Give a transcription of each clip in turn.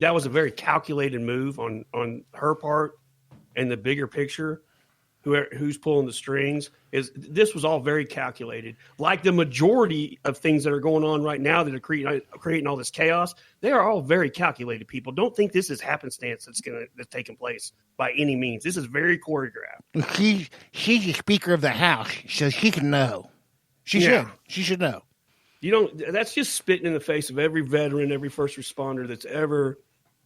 That was a very calculated move on her part, and the bigger picture. Who's pulling the strings is this was all very calculated. Like the majority of things that are going on right now that are creating all this chaos, they are all very calculated. People don't think this is happenstance that's taking place by any means. This is very choreographed. She's the Speaker of the House, so she can know. She should know. That's just spitting in the face of every veteran, every first responder that's ever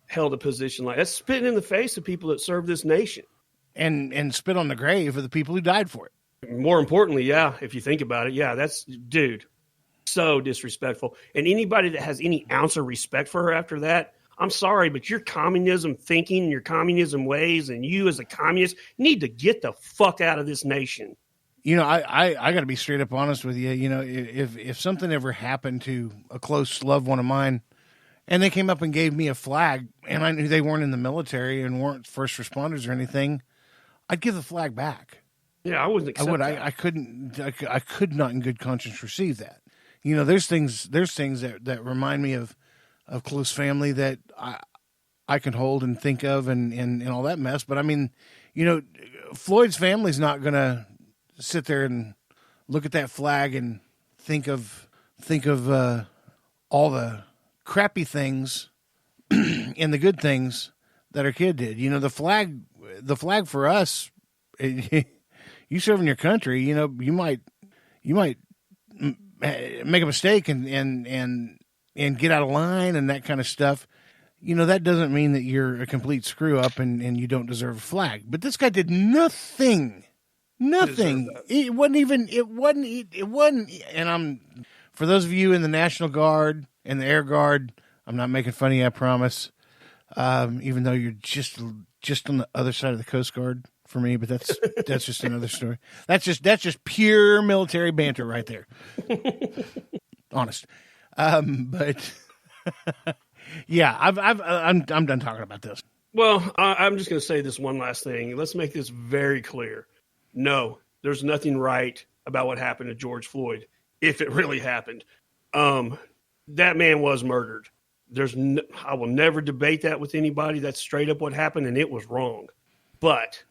held a position like that's spitting in the face of people that serve this nation. And spit on the grave of the people who died for it. More importantly, yeah, if you think about it, yeah, that's, dude, so disrespectful. And anybody that has any ounce of respect for her after that, I'm sorry, but your communism thinking, your communism ways, and you as a communist need to get the fuck out of this nation. You know, I got to be straight up honest with you. You know, if something ever happened to a close loved one of mine, and they came up and gave me a flag, and I knew they weren't in the military and weren't first responders or anything, I'd give the flag back. Yeah, I wouldn't accept that. I couldn't. I could not, in good conscience, receive that. You know, there's things that remind me of close family that I can hold and think of and all that mess. But I mean, you know, Floyd's family's not gonna sit there and look at that flag and think of all the crappy things and the good things that our kid did. You know, the flag for us, you serve in your country, you know, you might make a mistake and get out of line and that kind of stuff. You know, that doesn't mean that you're a complete screw up and you don't deserve a flag. But this guy did nothing. It wasn't. And for those of you in the National Guard and the Air Guard, I'm not making fun of you, I promise. Even though you're just on the other side of the Coast Guard for me, but that's just another story. That's just pure military banter right there. Honest. But yeah, I'm done talking about this. Well, I'm just going to say this one last thing. Let's make this very clear. No, there's nothing right about what happened to George Floyd, if it really happened. That man was murdered. I will never debate that with anybody. That's straight up what happened, and it was wrong. But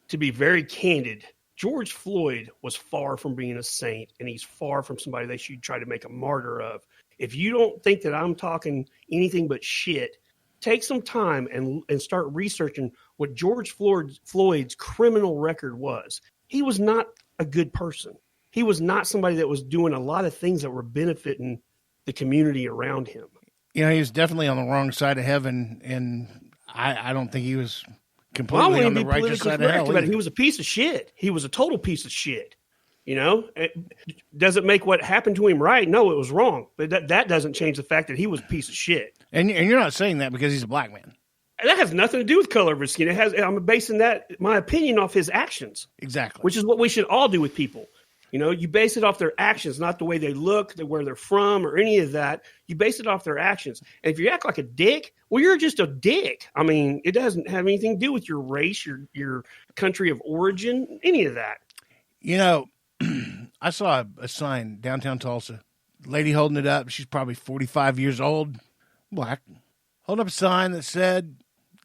to be very candid, George Floyd was far from being a saint, and he's far from somebody they should try to make a martyr of. If you don't think that I'm talking anything but shit, take some time and start researching what George Floyd's criminal record was. He was not a good person. He was not somebody that was doing a lot of things that were benefiting the community around him. You know, he was definitely on the wrong side of heaven, and I don't think he was completely on the righteous side of hell. He was a piece of shit. He was a total piece of shit. You know, does it make what happened to him right? No, it was wrong. But that doesn't change the fact that he was a piece of shit. And you're not saying that because he's a black man. And that has nothing to do with color of his skin. I'm basing my opinion off his actions. Exactly. Which is what we should all do with people. You know, you base it off their actions, not the way they look, where they're from, or any of that. You base it off their actions. And if you act like a dick, well, you're just a dick. I mean, it doesn't have anything to do with your race, your country of origin, any of that. You know, I saw a sign downtown Tulsa. Lady holding it up. She's probably 45 years old, black. Holding up a sign that said,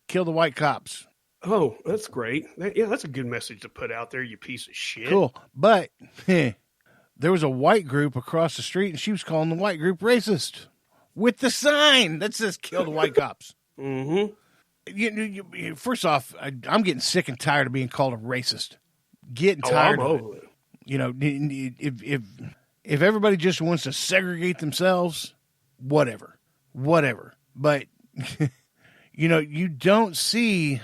"Kill the white cops." Oh, that's great. That's a good message to put out there, you piece of shit. Cool. But there was a white group across the street, and she was calling the white group racist with the sign that says "Kill the white cops." Mm-hmm. First off, I'm getting sick and tired of being called a racist. Getting tired of it. You know, if everybody just wants to segregate themselves, whatever. But you know, you don't see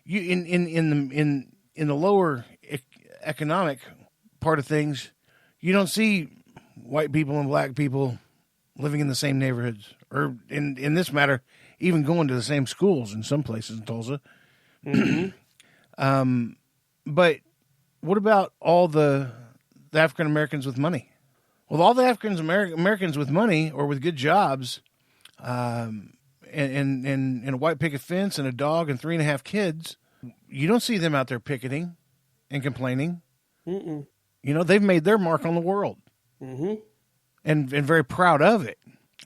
in the lower economic part of things, you don't see white people and black people living in the same neighborhoods, or in this matter, even going to the same schools in some places in Tulsa. Mm-hmm. But what about all the African Americans with money? Well, all the African Americans with money or with good jobs, and a white picket fence and a dog and 3.5 kids, you don't see them out there picketing and complaining. Mm-mm. You know, they've made their mark on the world, mm-hmm. and very proud of it.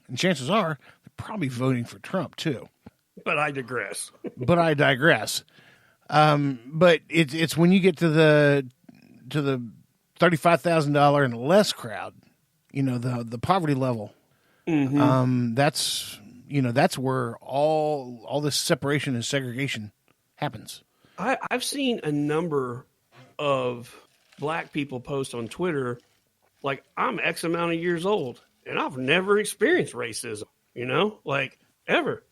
And chances are they're probably voting for Trump too. But I digress. But I digress. But it's when you get to the $35,000 and less crowd, the poverty level. Mm-hmm. That's where all this separation and segregation happens. I've seen a number of black people post on Twitter, like, I'm X amount of years old and I've never experienced racism, like ever.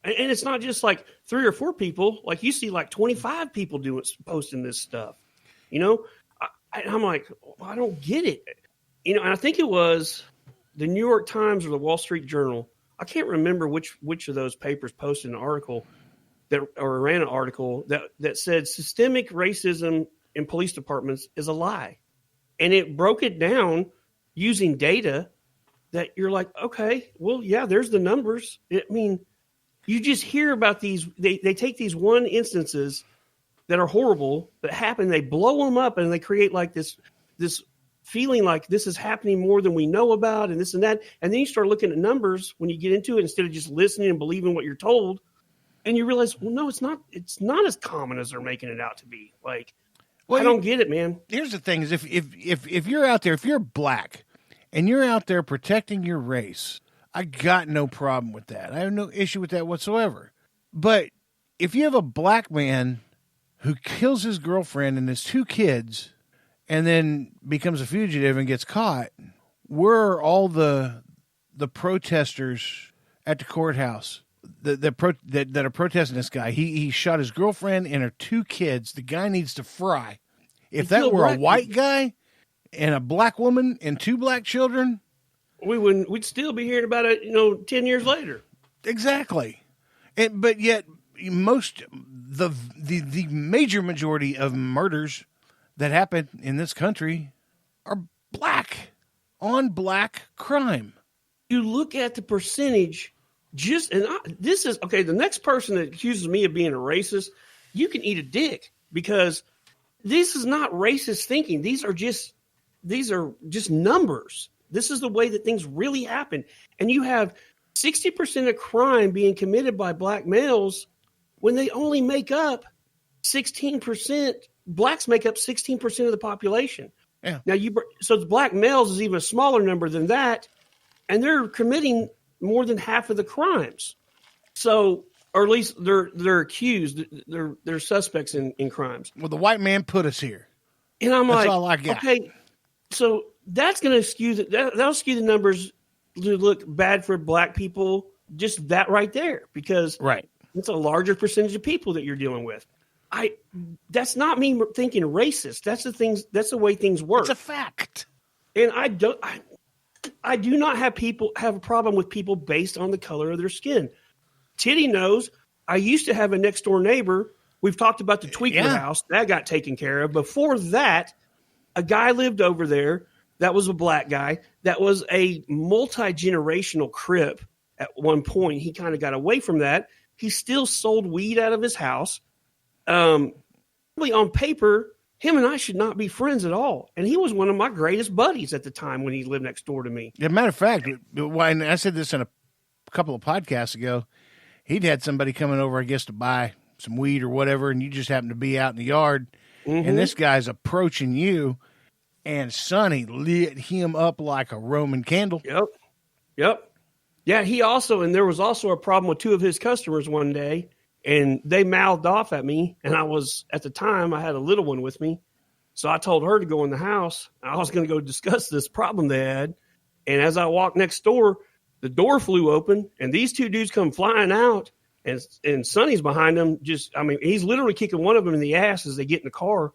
And it's not just like 3 or 4 people. Like, you see like 25 people posting this stuff, I'm like, well, I don't get it. And I think it was the New York Times or the Wall Street Journal. I can't remember which of those papers posted an article or ran an article that said systemic racism in police departments is a lie. And it broke it down using data that you're like, okay, well, yeah, there's the numbers. I mean, you just hear about these. They take these one instances that are horrible that happen. They blow them up and they create like this feeling like this is happening more than we know about and this and that. And then you start looking at numbers when you get into it instead of just listening and believing what you're told. And you realize, well, no, it's not as common as they're making it out to be. Like, well, I don't get it, man. Here's the thing is if you're out there, if you're black and you're out there protecting your race, I got no problem with that. I have no issue with that whatsoever. But if you have a black man who kills his girlfriend and his 2 kids and then becomes a fugitive and gets caught, where are all the protesters at the courthouse that are protesting this guy? He shot his girlfriend and her 2 kids. The guy needs to fry. If that were a white guy and a black woman and 2 black children, we'd still be hearing about it, 10 years later. Exactly. But yet the major majority of murders that happen in this country are black on black crime. You look at the percentage this is okay. The next person that accuses me of being a racist, you can eat a dick, because this is not racist thinking. These are just numbers. This is the way that things really happen. And you have 60% of crime being committed by black males when they only make up 16%. Blacks make up 16% of the population. Yeah. Now so the black males is even a smaller number than that, and they're committing more than half of the crimes. So, or at least they're accused. They're suspects in crimes. Well, the white man put us here, and I'm That's like, all I got. Okay, so that's going to skew that'll skew the numbers to look bad for black people. Just that right there, because right, it's a larger percentage of people that you're dealing with. That's not me thinking racist. That's the way things work. It's a fact. And I do not have a problem with people based on the color of their skin. Titty knows I used to have a next door neighbor. We've talked about the Tweakler house that got taken care of. Before that, a guy lived over there that was a black guy that was a multi-generational Crip at one point. He kind of got away from that. He still sold weed out of his house. Really on paper, him and I should not be friends at all. And he was one of my greatest buddies at the time when he lived next door to me. As a matter of fact, when I said this in a couple of podcasts ago, he'd had somebody coming over, I guess, to buy some weed or whatever, and you just happened to be out in the yard, and this guy's approaching you, and Sonny lit him up like a Roman candle. Yep. Yeah, there was also a problem with 2 of his customers one day, and they mouthed off at me, and at the time, I had a little one with me, so I told her to go in the house. I was going to go discuss this problem they had, and as I walked next door, the door flew open, and these 2 dudes come flying out, and Sonny's behind them. He's literally kicking one of them in the ass as they get in the car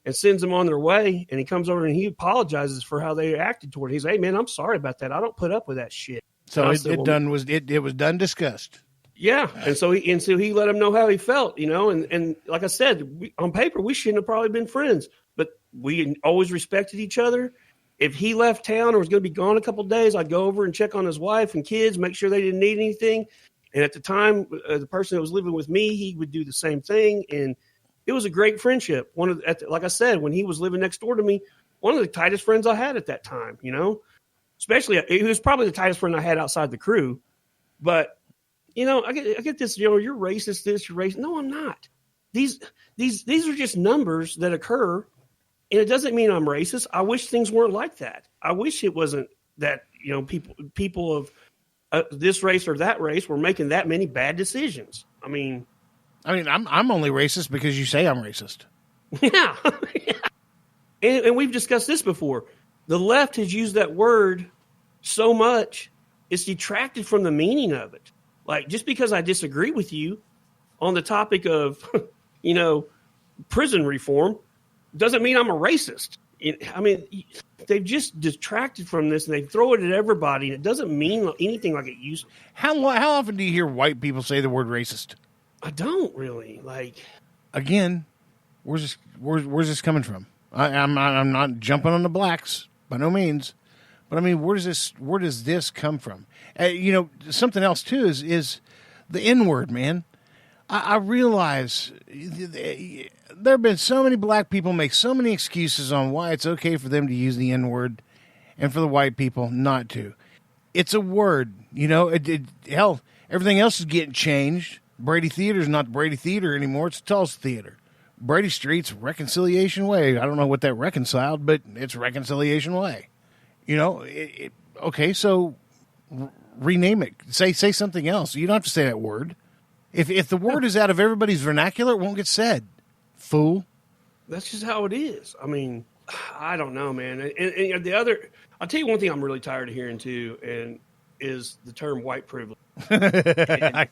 and sends them on their way, and he comes over and he apologizes for how they acted toward him. He's, hey, man, I'm sorry about that. I don't put up with that shit. So it was done discussed. Yeah, and so he let him know how he felt, and like I said, on paper we shouldn't have probably been friends, but we always respected each other. If he left town or was going to be gone a couple of days, I'd go over and check on his wife and kids, make sure they didn't need anything. And at the time, the person that was living with me, he would do the same thing, and it was a great friendship. Like I said, when he was living next door to me, one of the tightest friends I had at that time, Especially, he was probably the tightest friend I had outside the crew, but I get this, you're racist, you're racist. No, I'm not. These are just numbers that occur, and it doesn't mean I'm racist. I wish things weren't like that. I wish it wasn't that, people of this race or that race were making that many bad decisions. I mean, I'm only racist because you say I'm racist. Yeah. And we've discussed this before. The left has used that word so much, it's detracted from the meaning of it. Like, just because I disagree with you on the topic of, prison reform doesn't mean I'm a racist. They've just detracted from this and they throw it at everybody. And it doesn't mean anything like it used to. How often do you hear white people say the word racist? I don't really. Again, where's this coming from? I'm not jumping on the blacks by no means, but where does this come from? Something else too is the N-word, man. I realize there have been so many black people make so many excuses on why it's okay for them to use the N-word and for the white people not to. It's a word, hell, everything else is getting changed. Brady Theater is not Brady Theater anymore. It's Tulsa Theater. Brady Street's Reconciliation Way. I don't know what that reconciled, but it's Reconciliation Way. Okay, so rename it. Say something else. You don't have to say that word. If the word is out of everybody's vernacular, it won't get said. Fool. That's just how it is. I don't know, man. And the other, I'll tell you one thing I'm really tired of hearing too, and is the term white privilege. I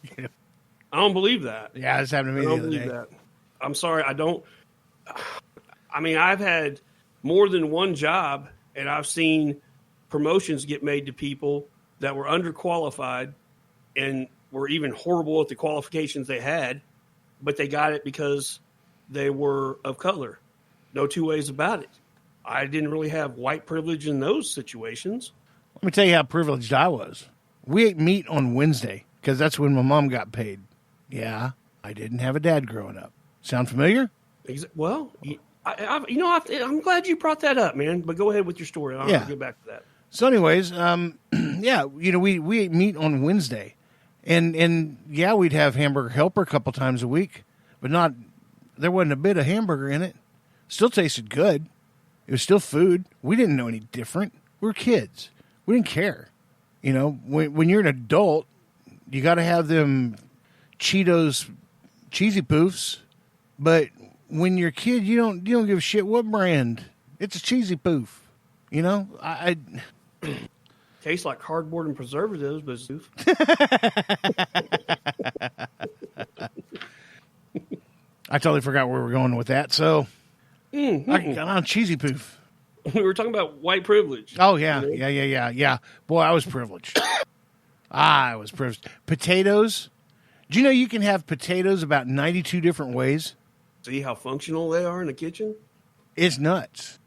don't believe that. Yeah, it's happened to me the other day. That. I'm sorry, I don't. I've had more than one job, and I've seen promotions get made to people that were underqualified and were even horrible at the qualifications they had, but they got it because they were of color. No two ways about it. I didn't really have white privilege in those situations. Let me tell you how privileged I was. We ate meat on Wednesday because that's when my mom got paid. Yeah, I didn't have a dad growing up. Sound familiar? Well, I'm glad you brought that up, man. But go ahead with your story. I'll get back to that. So, anyways, we ate meat on Wednesday, and we'd have Hamburger Helper a couple times a week, but there wasn't a bit of hamburger in it. Still tasted good. It was still food. We didn't know any different. We were kids. We didn't care. When you're an adult, you got to have them Cheetos cheesy poofs. But when you're a kid, you don't give a shit what brand. It's a cheesy poof. I tastes like cardboard and preservatives, but poof. I totally forgot where we're going with that. So I got on cheesy poof. We were talking about white privilege. Oh yeah, yeah. Boy, I was privileged. I was privileged. Potatoes. Do you know you can have potatoes about 92 different ways? See how functional they are in the kitchen? It's nuts.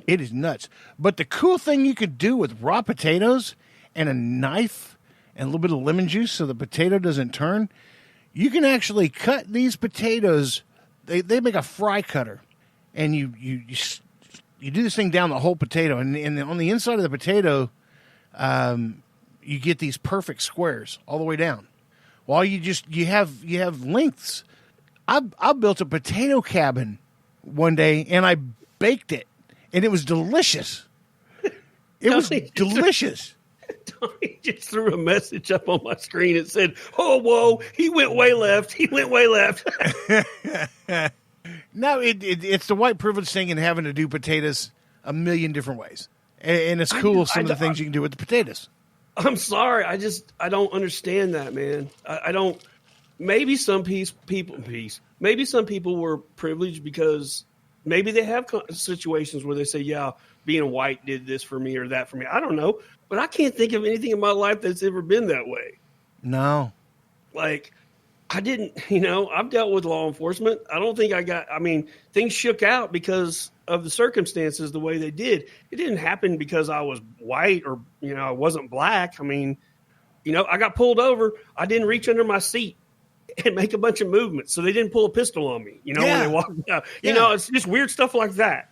It is nuts. But the cool thing you could do with raw potatoes and a knife and a little bit of lemon juice so the potato doesn't turn, you can actually cut these potatoes. They make a fry cutter, and you do this thing down the whole potato, and on the inside of the potato, you get these perfect squares all the way down. Well, you have lengths. I built a potato cabin one day, and I baked it, and it was delicious. It was delicious. Tony just threw a message up on my screen. It said, "Oh, whoa, he went way left. He went way left." No, it's the white privilege thing and having to do potatoes a million different ways. And it's cool some of the things you can do with the potatoes. I'm sorry. I don't understand that, man. I don't. Maybe some maybe some people were privileged because maybe they have situations where they say, yeah, being white did this for me or that for me. I don't know. But I can't think of anything in my life that's ever been that way. No. Like, I didn't, I've dealt with law enforcement. I don't think things shook out because of the circumstances the way they did. It didn't happen because I was white or, I wasn't black. I got pulled over. I didn't reach under my seat and make a bunch of movements. So they didn't pull a pistol on me, when they walked out. It's just weird stuff like that.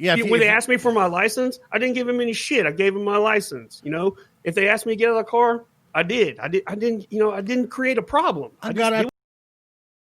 Yeah, when they asked me for my license, I didn't give them any shit. I gave them my license. If they asked me to get out of the car, I did. I didn't. I didn't create a problem. I got just out